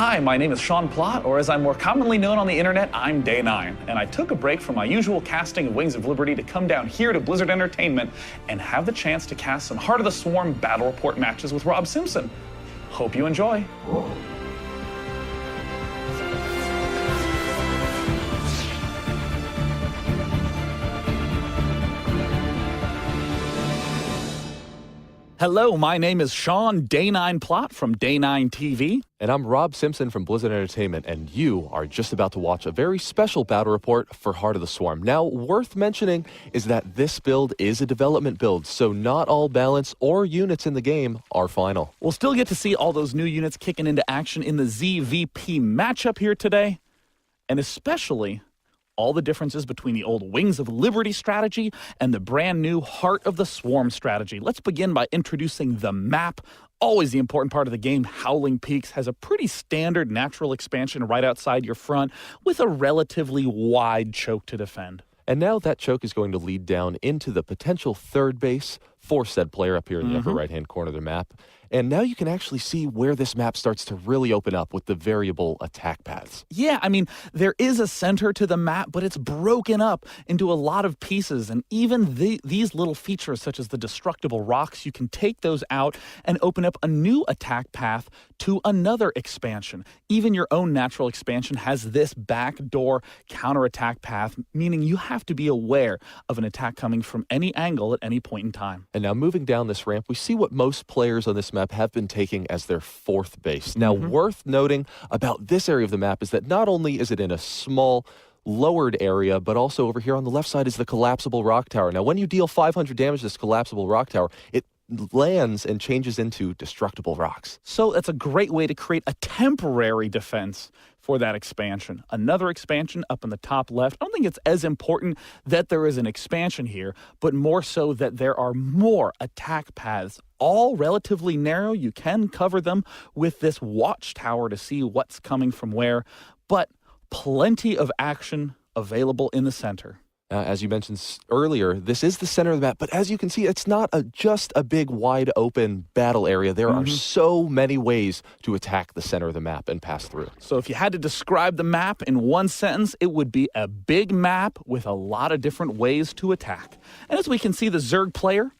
Hi, my name is Sean Plott, or as I'm more commonly known on the internet, I'm Day 9, and I took a break from my usual casting of Wings of Liberty to come down here to Blizzard Entertainment and have the chance to cast some Heart of the Swarm Battle Report matches with Rob Simpson. Hope you enjoy. Hello, my name is Sean Day 9 Plott from Day 9 TV. And I'm Rob Simpson from Blizzard Entertainment, and you are just about to watch a very special battle report for Heart of the Swarm. Now, worth mentioning is that this build is a development build, so not all balance or units in the game are final. We'll still get to see all those new units kicking into action in the ZVP matchup here today, and especially all the differences between the old Wings of Liberty strategy and the brand new Heart of the Swarm strategy. Let's begin by introducing the map. Always the important part of the game. Howling Peaks has a pretty standard natural expansion right outside your front with a relatively wide choke to defend. And now that choke is going to lead down into the potential third base for said player up here in the upper right-hand corner of the map. And now you can actually see where this map starts to really open up with the variable attack paths. Yeah, I mean, there is a center to the map, but it's broken up into a lot of pieces. And even these little features, such as the destructible rocks, you can take those out and open up a new attack path to another expansion. Even your own natural expansion has this backdoor counterattack path, meaning you have to be aware of an attack coming from any angle at any point in time. And now moving down this ramp, we see what most players on this map have been taking as their fourth base. Now, worth noting about this area of the map is that not only is it in a small, lowered area, but also over here on the left side is the collapsible rock tower. Now, when you deal 500 damage to this collapsible rock tower, it lands and changes into destructible rocks. So that's a great way to create a temporary defense for that expansion. Another expansion up in the top left. I don't think it's as important that there is an expansion here, but more so that there are more attack paths, all relatively narrow. You can cover them with this watchtower to see what's coming from where, but plenty of action available in the center. As you mentioned earlier, this is the center of the map, but as you can see, it's not just a big, wide open battle area. There are so many ways to attack the center of the map and pass through. So if you had to describe the map in one sentence, it would be a big map with a lot of different ways to attack. And as we can see, the Zerg player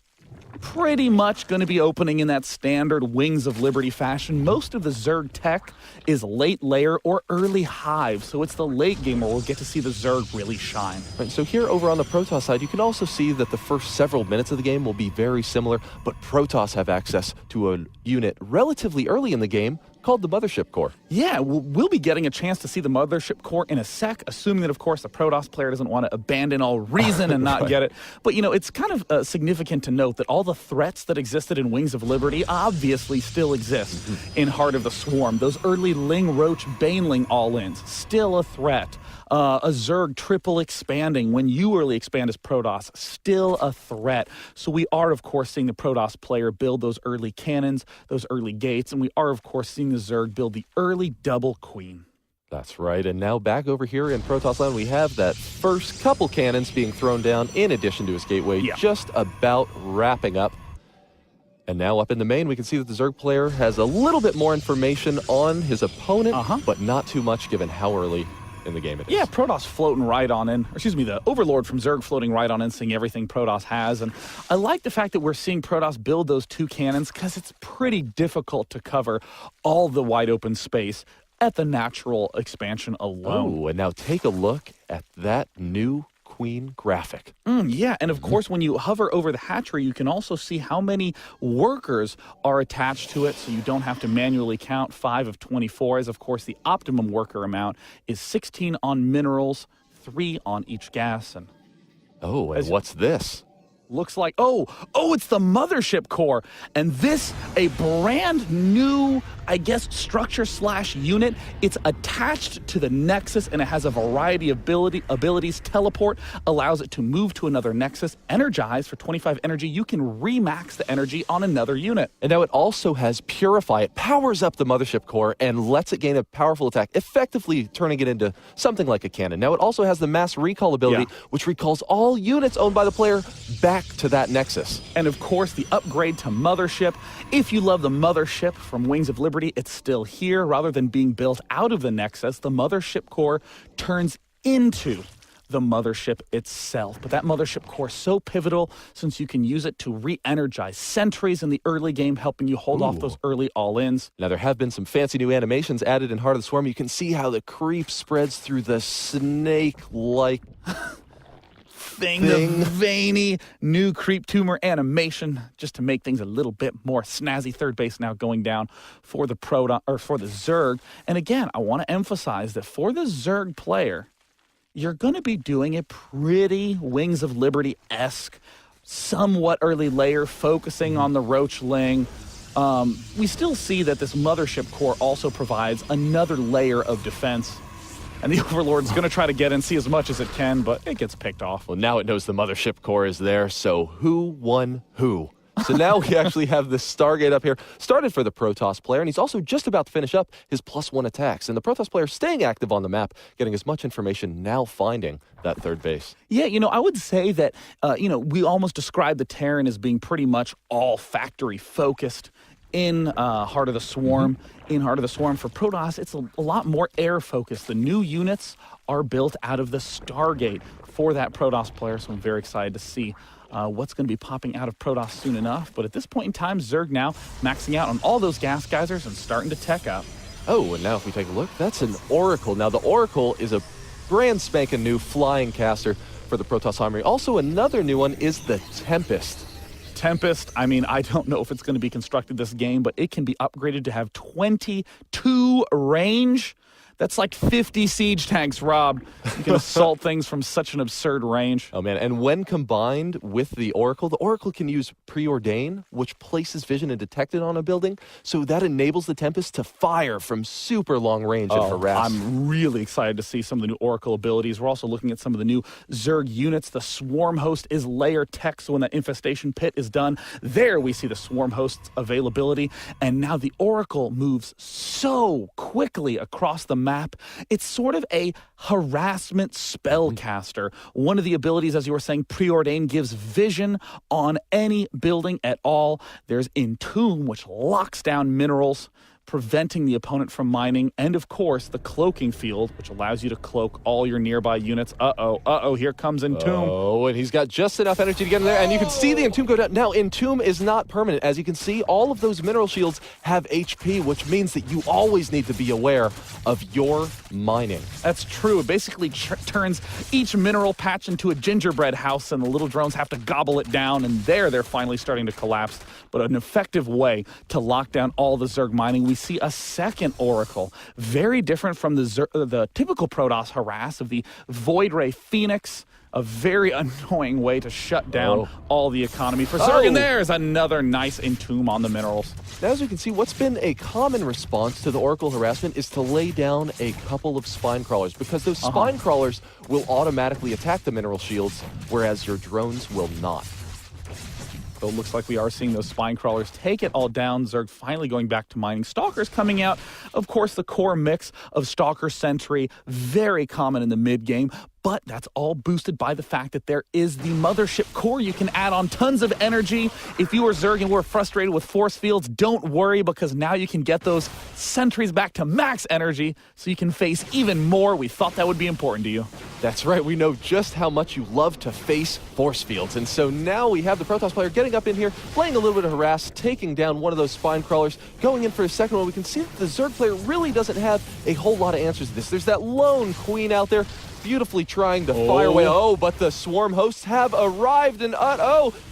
pretty much going to be opening in that standard Wings of Liberty fashion. Most of the Zerg tech is late layer or early hive, so it's the late game where we'll get to see the Zerg really shine. Right, so here over on the Protoss side, you can also see that the first several minutes of the game will be very similar, but Protoss have access to a unit relatively early in the game called the Mothership Core. Yeah, we'll be getting a chance to see the Mothership Core in a sec, assuming that, of course, the Protoss player doesn't want to abandon all reason and not get it. But, you know, it's kind of significant to note that all the threats that existed in Wings of Liberty obviously still exist in Heart of the Swarm. Those early Ling Roach Baneling all-ins, still a threat. A Zerg triple expanding when you early expand as Protoss, still a threat. So we are, of course, seeing the Protoss player build those early cannons, those early gates, and we are, of course, seeing the Zerg build the early double queen. That's right, and now back over here in Protoss land, we have that first couple cannons being thrown down in addition to his gateway, just about wrapping up. And now up in the main, we can see that the Zerg player has a little bit more information on his opponent, but not too much given how early in the game it is. Yeah, Protoss floating right on in, or excuse me, the Overlord from Zerg floating right on in, seeing everything Protoss has. And I like the fact that we're seeing Protoss build those two cannons because it's pretty difficult to cover all the wide open space at the natural expansion alone. Oh, and now take a look at that new Queen graphic. Yeah, and of course, when you hover over the hatchery, you can also see how many workers are attached to it, so you don't have to manually count 5 of 24, as of course the optimum worker amount is 16 on minerals, 3 on each gas. And oh, and what's this? Looks like, it's the Mothership Core. And this, a brand new, I guess, structure/unit. It's attached to the Nexus, and it has a variety of abilities. Teleport allows it to move to another Nexus. Energize for 25 energy. You can remax the energy on another unit. And now it also has Purify. It powers up the Mothership Core and lets it gain a powerful attack, effectively turning it into something like a cannon. Now it also has the Mass Recall ability, which recalls all units owned by the player back back to that Nexus. And of course, the upgrade to Mothership. If you love the Mothership from Wings of Liberty, it's still here. Rather than being built out of the Nexus, the Mothership core turns into the Mothership itself. But that Mothership core is so pivotal since you can use it to re-energize sentries in the early game, helping you hold off those early all-ins. Now, there have been some fancy new animations added in Heart of the Swarm. You can see how the creep spreads through the snake-like thing, the veiny new creep tumor animation, just to make things a little bit more snazzy. Third base now going down for the for the Zerg. And again, I want to emphasize that for the Zerg player, you're going to be doing a pretty Wings of Liberty-esque, somewhat early layer, focusing on the Roachling. We still see that this Mothership core also provides another layer of defense. And the Overlord's going to try to get in, see as much as it can, but it gets picked off. Well, now it knows the Mothership core is there, so who won who? So now we actually have this Stargate up here, started for the Protoss player, and he's also just about to finish up his +1 attacks. And the Protoss player staying active on the map, getting as much information, now finding that third base. Yeah, I would say that, we almost describe the Terran as being pretty much all factory focused in Heart of the Swarm. In Heart of the Swarm for Protoss, it's a lot more air focused. The new units are built out of the Stargate for that Protoss player, so I'm very excited to see what's going to be popping out of Protoss soon enough. But at this point in time, Zerg now maxing out on all those gas geysers and starting to tech up. Oh, and now if we take a look, that's an Oracle. Now, the Oracle is a brand spanking new flying caster for the Protoss Armory. Also, another new one is the Tempest. Tempest, I don't know if it's going to be constructed this game, but it can be upgraded to have 22 range. That's like 50 siege tanks, Rob. You can assault things from such an absurd range. Oh, man. And when combined with the Oracle can use Preordain, which places vision and detect it on a building. So that enables the Tempest to fire from super long range and harass. I'm really excited to see some of the new Oracle abilities. We're also looking at some of the new Zerg units. The Swarm Host is layer tech, so when that Infestation Pit is done, there we see the Swarm Host's availability. And now the Oracle moves so quickly across the map. It's sort of a harassment spellcaster. One of the abilities, as you were saying, Preordain, gives vision on any building at all. There's Entomb, which locks down minerals, preventing the opponent from mining, and of course the cloaking field, which allows you to cloak all your nearby units. Here comes Entomb. Oh, and he's got just enough energy to get in there, and you can see the Entomb go down. Now, Entomb is not permanent. As you can see, all of those mineral shields have HP, which means that you always need to be aware of your mining. That's true. It basically turns each mineral patch into a gingerbread house, and the little drones have to gobble it down, and they're finally starting to collapse. But an effective way to lock down all the Zerg mining. We see a second Oracle, very different from the typical Protoss harass of the Void Ray Phoenix, a very annoying way to shut down all the economy for Zerg. And there's another nice Entomb on the minerals. Now, as you can see, what's been a common response to the Oracle harassment is to lay down a couple of spine crawlers, because those spine crawlers will automatically attack the mineral shields, whereas your drones will not. So it looks like we are seeing those spine crawlers take it all down. Zerg finally going back to mining. Stalkers coming out. Of course, the core mix of Stalker Sentry, very common in the mid game. But that's all boosted by the fact that there is the Mothership core. You can add on tons of energy. If you were Zerg and were frustrated with force fields, don't worry, because now you can get those sentries back to max energy so you can face even more. We thought that would be important to you. That's right. We know just how much you love to face force fields. And so now we have the Protoss player getting up in here, playing a little bit of harass, taking down one of those spine crawlers, going in for a second one. We can see that the Zerg player really doesn't have a whole lot of answers to this. There's that lone queen out there, beautifully trying to fire away. But the Swarm Hosts have arrived, and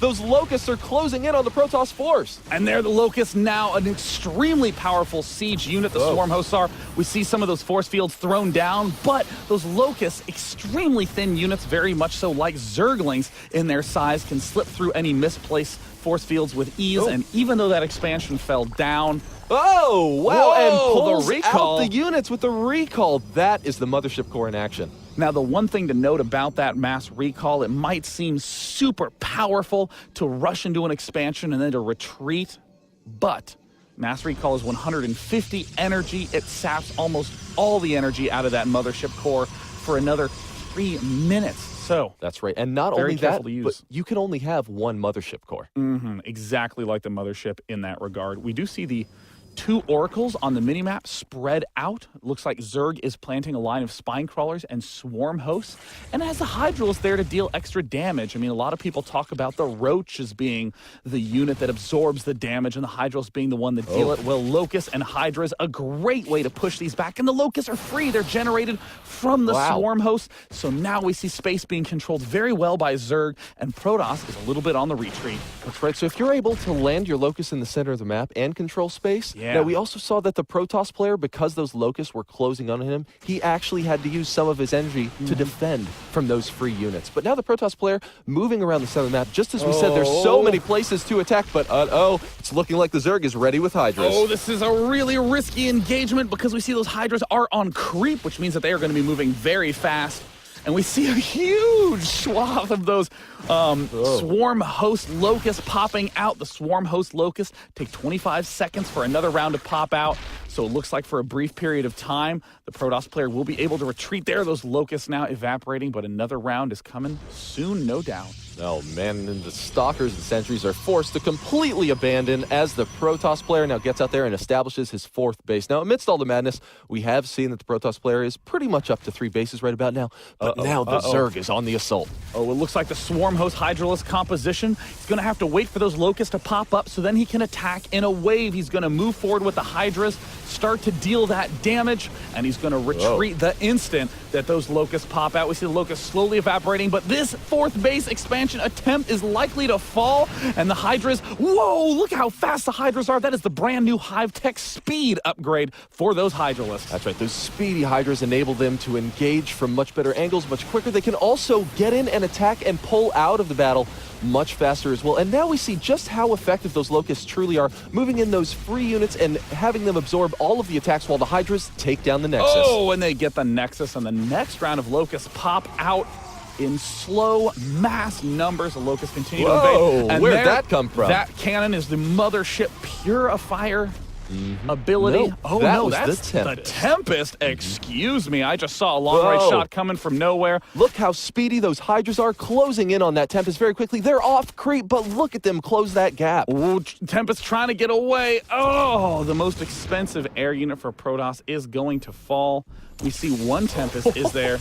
those Locusts are closing in on the Protoss force. And there the Locusts, now an extremely powerful siege unit, the Swarm Hosts are. We see some of those force fields thrown down, but those Locusts, extremely thin units, very much so like Zerglings in their size, can slip through any misplaced force fields with ease. And even though that expansion fell down, and pulls the recall out the units with the recall. That is the Mothership core in action. Now, the one thing to note about that mass recall, it might seem super powerful to rush into an expansion and then to retreat, but mass recall is 150 energy. It saps almost all the energy out of that Mothership core for another 3 minutes. So that's right. And not very only that, careful to use. but you can only have one mothership core. Exactly like the mothership in that regard. We do see the 2 oracles on the minimap spread out. Looks like Zerg is planting a line of spine crawlers and swarm hosts, and has the Hydralisk there to deal extra damage. I mean, a lot of people talk about the Roach as being the unit that absorbs the damage, and the Hydralisk being the one that deal it. Well, Locusts and Hydras, a great way to push these back, and the Locusts are free. They're generated from the swarm hosts, so now we see space being controlled very well by Zerg, and Protoss is a little bit on the retreat. That's right. So if you're able to land your Locust in the center of the map and control space, now we also saw that the Protoss player, because those Locusts were closing on him, he actually had to use some of his energy to defend from those free units. But now the Protoss player moving around the center of the map, just as we said, there's so many places to attack, but it's looking like the Zerg is ready with Hydras. Oh, this is a really risky engagement because we see those Hydras are on creep, which means that they are going to be moving very fast. And we see a huge swath of those swarm host locusts popping out. The swarm host locusts take 25 seconds for another round to pop out. So it looks like for a brief period of time, the Protoss player will be able to retreat there. Those locusts now evaporating, but another round is coming soon, no doubt. Oh, man, and the Stalkers and Sentries are forced to completely abandon as the Protoss player now gets out there and establishes his 4th base. Now, amidst all the madness, we have seen that the Protoss player is pretty much up to 3 bases right about now, but now the Zerg is on the assault. Oh, it looks like the Swarm Host Hydralisk composition. He's going to have to wait for those Locusts to pop up so then he can attack in a wave. He's going to move forward with the Hydras, start to deal that damage, and he's going to retreat the instant that those Locusts pop out. We see the Locusts slowly evaporating, but this 4th base expansion attempt is likely to fall, and the Hydras, whoa, look how fast the Hydras are. That is the brand new Hive Tech speed upgrade for those Hydralisks. That's right. Those speedy Hydras enable them to engage from much better angles, much quicker. They can also get in and attack and pull out of the battle much faster as well. And now we see just how effective those Locusts truly are, moving in those free units and having them absorb all of the attacks while the Hydras take down the Nexus. Oh, and they get the Nexus, and the next round of Locusts pop out in slow mass numbers. The Locusts continue to invade. And where'd that come from? That cannon is the Mothership Purifier ability. That's the Tempest. Excuse me, I just saw a long-range shot coming from nowhere. Look how speedy those Hydras are, closing in on that Tempest very quickly. They're off creep, but look at them close that gap. Ooh, Tempest trying to get away. Oh, the most expensive air unit for Protoss is going to fall. We see one Tempest is there.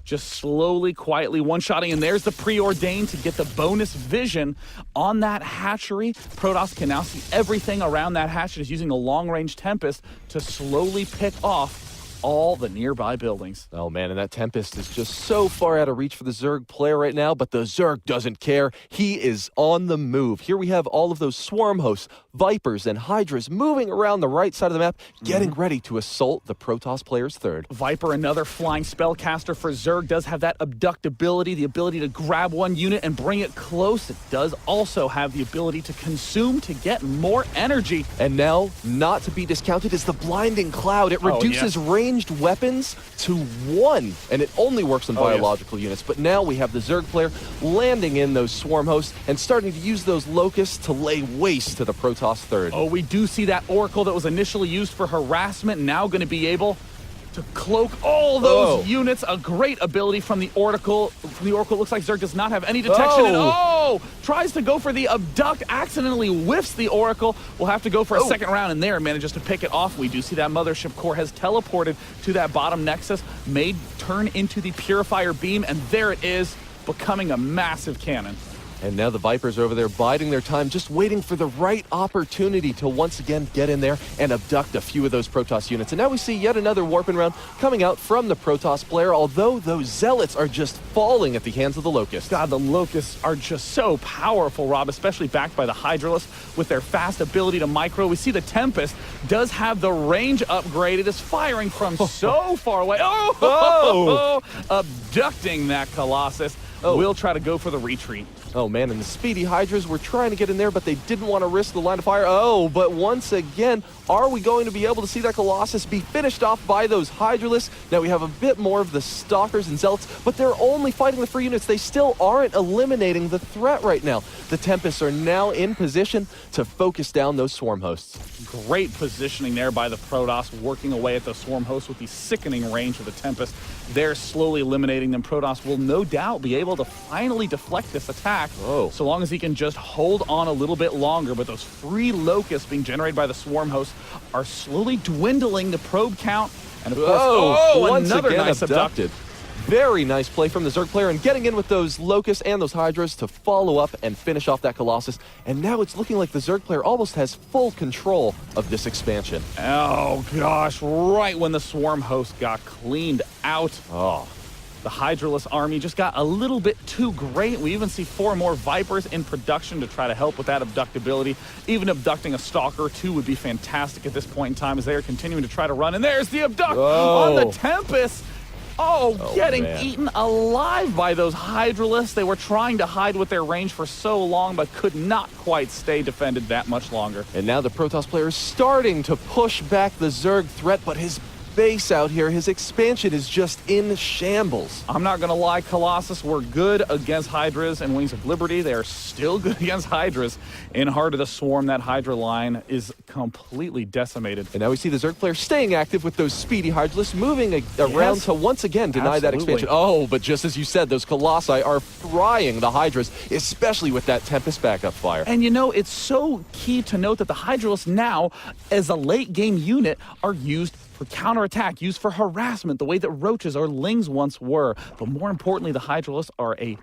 Just slowly, quietly one-shotting, and there's the Preordained to get the bonus vision on that hatchery. Protoss can now see everything around that hatchery, is using a long-range Tempest to slowly pick off all the nearby buildings. Oh, man, and that Tempest is just so far out of reach for the Zerg player right now, but the Zerg doesn't care. He is on the move. Here we have all of those swarm hosts, Vipers, and Hydras moving around the right side of the map, getting ready to assault the Protoss player's 3rd. Viper, another flying spellcaster for Zerg, does have that abduct ability, the ability to grab one unit and bring it close. It does also have the ability to consume to get more energy. And now, not to be discounted, is the Blinding Cloud. It reduces ranged weapons to 1, and it only works on biological units. But now we have the Zerg player landing in those swarm hosts and starting to use those Locusts to lay waste to the Protoss 3rd. Oh, we do see that Oracle that was initially used for harassment now going to be able to cloak all those units. A great ability from the Oracle. Looks like Zerg does not have any detection. And tries to go for the abduct, accidentally whiffs the Oracle. We'll have to go for a second round in there and manages to pick it off. We do see that Mothership core has teleported to that bottom Nexus, made turn into the Purifier beam, and there it is, becoming a massive cannon. And now the Vipers are over there biding their time, just waiting for the right opportunity to once again get in there and abduct a few of those Protoss units. And now we see yet another warping round coming out from the Protoss player, although those Zealots are just falling at the hands of the Locusts. God, the Locusts are just so powerful, Rob, especially backed by the Hydralisk with their fast ability to micro. We see the Tempest does have the range upgrade. It is firing from so far away. Abducting that Colossus. will try to go for the retreat. Oh man, and the Speedy Hydras were trying to get in there, but they didn't want to risk the line of fire. Oh, but once again, are we going to be able to see that Colossus be finished off by those Hydralisks? Now we have a bit more of the Stalkers and Zealots, but they're only fighting the free units. They still aren't eliminating the threat right now. The Tempests are now in position to focus down those Swarm Hosts. Great positioning there by the Protoss, working away at the Swarm Hosts with the sickening range of the Tempest. They're slowly eliminating them. Protoss will no doubt be able to finally deflect this attack, so long as he can just hold on a little bit longer. But those free locusts being generated by the Swarm Hosts are slowly dwindling the probe count. And of course, once another again nice abducted. Very nice play from the Zerg player and getting in with those Locusts and those Hydras to follow up and finish off that Colossus. And now it's looking like the Zerg player almost has full control of this expansion. Oh gosh, right when the Swarm Host got cleaned out. The Hydralisk army just got a little bit too great. We even see 4 more Vipers in production to try to help with that abductability. Even abducting a Stalker too would be fantastic at this point in time as they are continuing to try to run. And there's the abduct on the Tempest. Getting eaten alive by those Hydralisks. They were trying to hide with their range for so long, but could not quite stay defended that much longer. And now the Protoss player is starting to push back the Zerg threat, but his base out here, his expansion is just in shambles. I'm not going to lie, Colossus were good against Hydras and Wings of Liberty. They are still good against Hydras. In Heart of the Swarm, that Hydra line is completely decimated. And now we see the Zerg player staying active with those Speedy Hydralisks, moving around to once again deny that expansion. Oh, but just as you said, those Colossi are frying the Hydras, especially with that Tempest backup fire. And you know, it's so key to note that the Hydralisks now, as a late game unit, are used for counterattack, used for harassment, the way that roaches or lings once were. But more importantly, the Hydralisks are a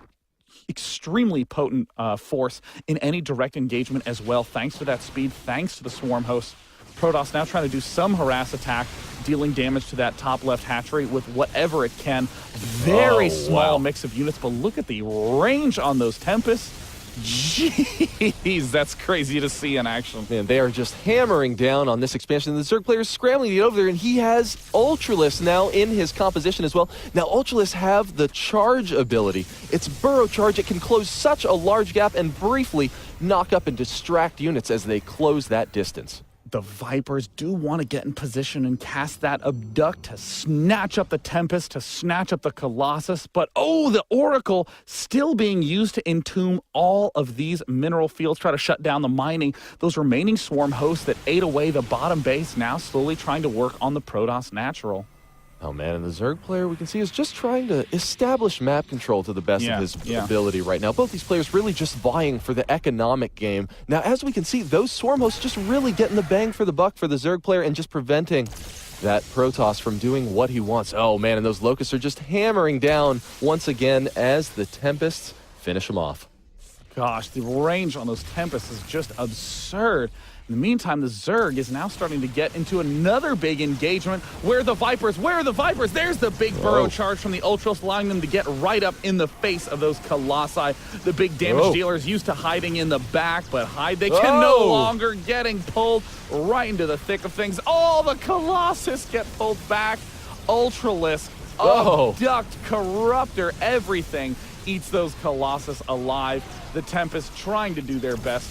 extremely potent force in any direct engagement as well, thanks to that speed, thanks to the Swarm Host. Protoss now trying to do some harass attack, dealing damage to that top left hatchery with whatever it can. Very small mix of units, but look at the range on those Tempests. Jeez, that's crazy to see in action. Man, they are just hammering down on this expansion. The Zerg player is scrambling to get over there, and he has Ultralisks now in his composition as well. Now, Ultralisks have the charge ability. It's burrow charge. It can close such a large gap and briefly knock up and distract units as they close that distance. The Vipers do want to get in position and cast that abduct to snatch up the Tempest, to snatch up the Colossus. But the Oracle still being used to entomb all of these mineral fields, try to shut down the mining. Those remaining Swarm Hosts that ate away the bottom base now slowly trying to work on the Protoss Natural. Oh man, and the Zerg player we can see is just trying to establish map control to the best of his ability right now. Both these players really just vying for the economic game. Now, as we can see, those Swarm Hosts just really getting the bang for the buck for the Zerg player and just preventing that Protoss from doing what he wants. Oh man, and those Locusts are just hammering down once again as the Tempests finish them off. Gosh, the range on those Tempests is just absurd. In the meantime, the Zerg is now starting to get into another big engagement. Where are the Vipers? Where are the Vipers? There's the big burrow charge from the Ultras, allowing them to get right up in the face of those Colossi. The big damage dealers used to hiding in the back, but they can no longer, getting pulled right into the thick of things. All the Colossus get pulled back. Ultralisk, abduct, corruptor, everything eats those Colossus alive. The Tempest trying to do their best.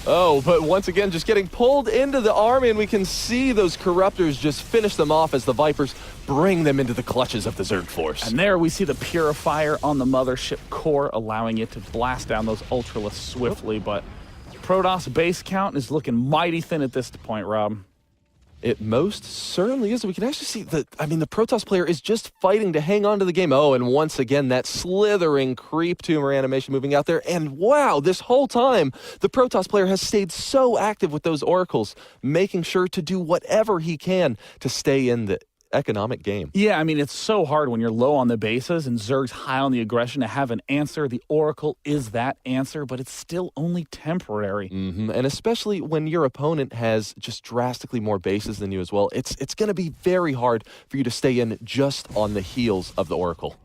But once again, just getting pulled into the army, and we can see those Corruptors just finish them off as the Vipers bring them into the clutches of the Zerg force. And there we see the Purifier on the mothership core, allowing it to blast down those Ultralisks swiftly. But Protoss base count is looking mighty thin at this point, Rob. It most certainly is. We can actually see the Protoss player is just fighting to hang on to the game. And once again, that slithering creep tumor animation moving out there. And wow, this whole time, the Protoss player has stayed so active with those Oracles, making sure to do whatever he can to stay in the economic game. Yeah, I mean, it's so hard when you're low on the bases and Zerg's high on the aggression to have an answer. The Oracle is that answer, but it's still only temporary. And especially when your opponent has just drastically more bases than you as well, it's going to be very hard for you to stay in just on the heels of the Oracle.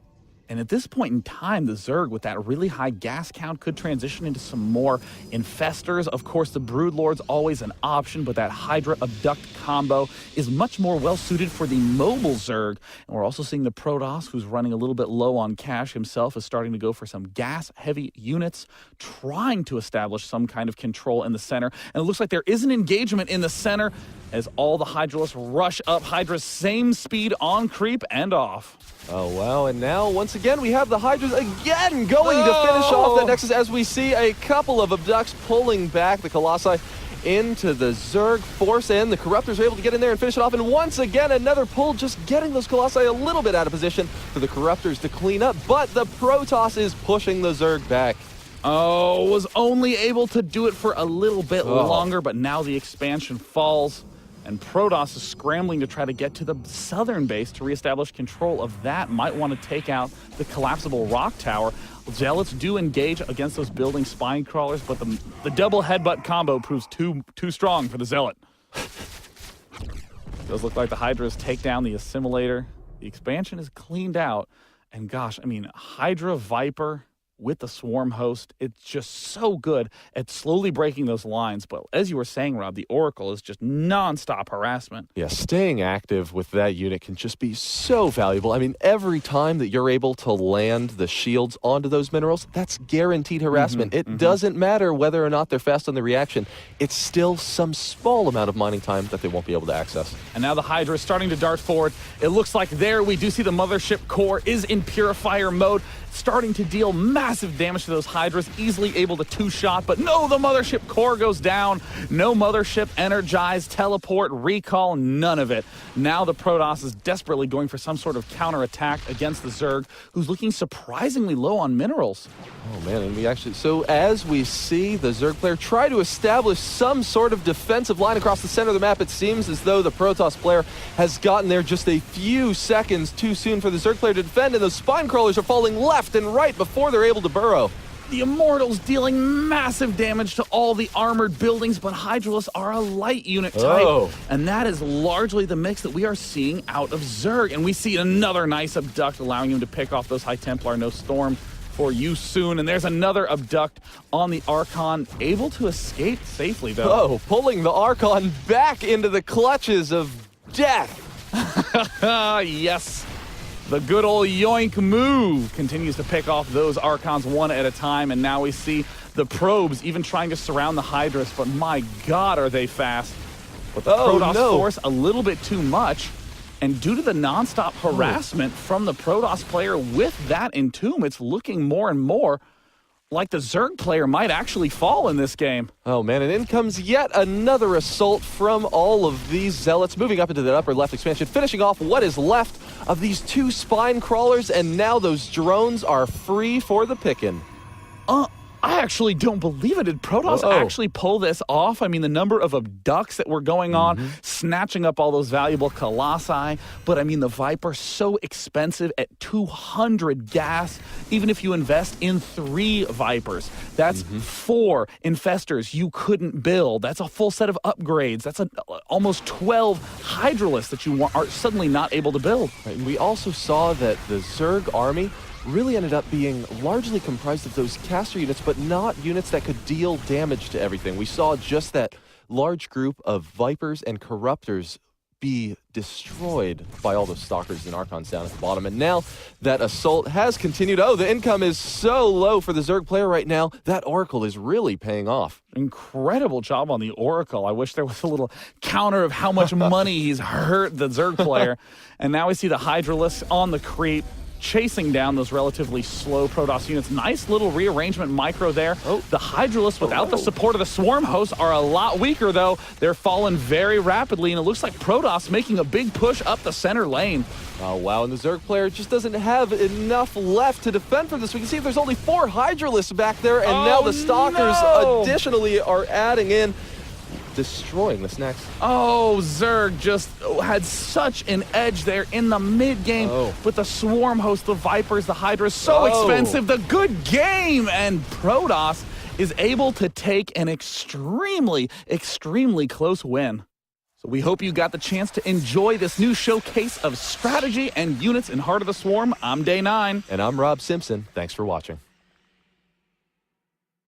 And at this point in time, the Zerg, with that really high gas count, could transition into some more infestors. Of course, the Broodlord's always an option, but that Hydra Abduct combo is much more well-suited for the mobile Zerg. And we're also seeing the Protoss, who's running a little bit low on cash himself, is starting to go for some gas-heavy units, trying to establish some kind of control in the center. And it looks like there is an engagement in the center as all the Hydralists rush up. Hydra's same speed on creep and off. Oh, wow. And now, once again, we have the Hydras again going to finish off that Nexus as we see a couple of Abducts pulling back the Colossi into the Zerg force, and the Corruptors are able to get in there and finish it off. And once again, another pull, just getting those Colossi a little bit out of position for the Corruptors to clean up. But the Protoss is pushing the Zerg back. Oh, was only able to do it for a little bit longer, but now the expansion falls. And Protoss is scrambling to try to get to the southern base to reestablish control of that. Might want to take out the collapsible rock tower. Zealots do engage against those building spine crawlers, but the double headbutt combo proves too strong for the Zealot. Does look like the Hydras take down the assimilator. The expansion is cleaned out. And gosh, I mean, Hydra Viper with the Swarm host, it's just so good at slowly breaking those lines. But as you were saying, Rob, the Oracle is just nonstop harassment. Yeah, staying active with that unit can just be so valuable. I mean, every time that you're able to land the shields onto those minerals, that's guaranteed harassment. It doesn't matter whether or not they're fast on the reaction. It's still some small amount of mining time that they won't be able to access. And now the Hydra is starting to dart forward. It looks like there we do see the Mothership core is in Purifier mode, starting to deal massive damage to those Hydras, easily able to two-shot, but no, the Mothership core goes down. No Mothership energized, teleport, recall, none of it. Now the Protoss is desperately going for some sort of counterattack against the Zerg, who's looking surprisingly low on minerals. Oh man, and we actually, so as we see the Zerg player try to establish some sort of defensive line across the center of the map, it seems as though the Protoss player has gotten there just a few seconds too soon for the Zerg player to defend, and those spine crawlers are falling left and right before they're able to burrow. The Immortals dealing massive damage to all the armored buildings, but Hydralists are a light unit type. And that is largely the mix that we are seeing out of Zerg. And we see another nice Abduct, allowing him to pick off those High Templar. No Storm for you soon. And there's another Abduct on the Archon, able to escape safely, though. Oh, pulling the Archon back into the clutches of death. Yes. The good old yoink move continues to pick off those Archons one at a time, and now we see the probes even trying to surround the Hydras, but my God, are they fast. But the Protoss force a little bit too much, and due to the nonstop harassment from the Protoss player with that Entomb, it's looking more and more like the Zerg player might actually fall in this game. Oh man, and in comes yet another assault from all of these Zealots, moving up into the upper left expansion, finishing off what is left of these two spine crawlers, and now those drones are free for the picking. I actually don't believe it. Did Protoss actually pull this off? I mean, the number of abducts that were going on, snatching up all those valuable Colossi. But I mean, the Viper, so expensive at 200 gas, even if you invest in 3 Vipers. That's 4 Infestors you couldn't build. That's a full set of upgrades. That's almost 12 Hydralists that you are suddenly not able to build. Right, and we also saw that the Zerg army really ended up being largely comprised of those caster units, but not units that could deal damage to everything. We saw just that large group of Vipers and Corruptors be destroyed by all those Stalkers and Archons down at the bottom. And now that assault has continued. Oh, the income is so low for the Zerg player right now. That Oracle is really paying off. Incredible job on the Oracle. I wish there was a little counter of how much money he's hurt the Zerg player. And now we see the Hydralists on the creep, chasing down those relatively slow Protoss units. Nice little rearrangement micro there. The Hydralists, without the support of the Swarm hosts, are a lot weaker, though. They're falling very rapidly, and it looks like Protoss making a big push up the center lane. Oh, wow, and the Zerg player just doesn't have enough left to defend from this. We can see there's only 4 Hydralists back there, and now the Stalkers additionally are adding in, destroying this next. Oh, Zerg just had such an edge there in the mid-game with the Swarm host, the Vipers, the Hydras, so expensive, the good game, and Protoss is able to take an extremely, extremely close win. So we hope you got the chance to enjoy this new showcase of strategy and units in Heart of the Swarm. I'm Day 9. And I'm Rob Simpson. Thanks for watching.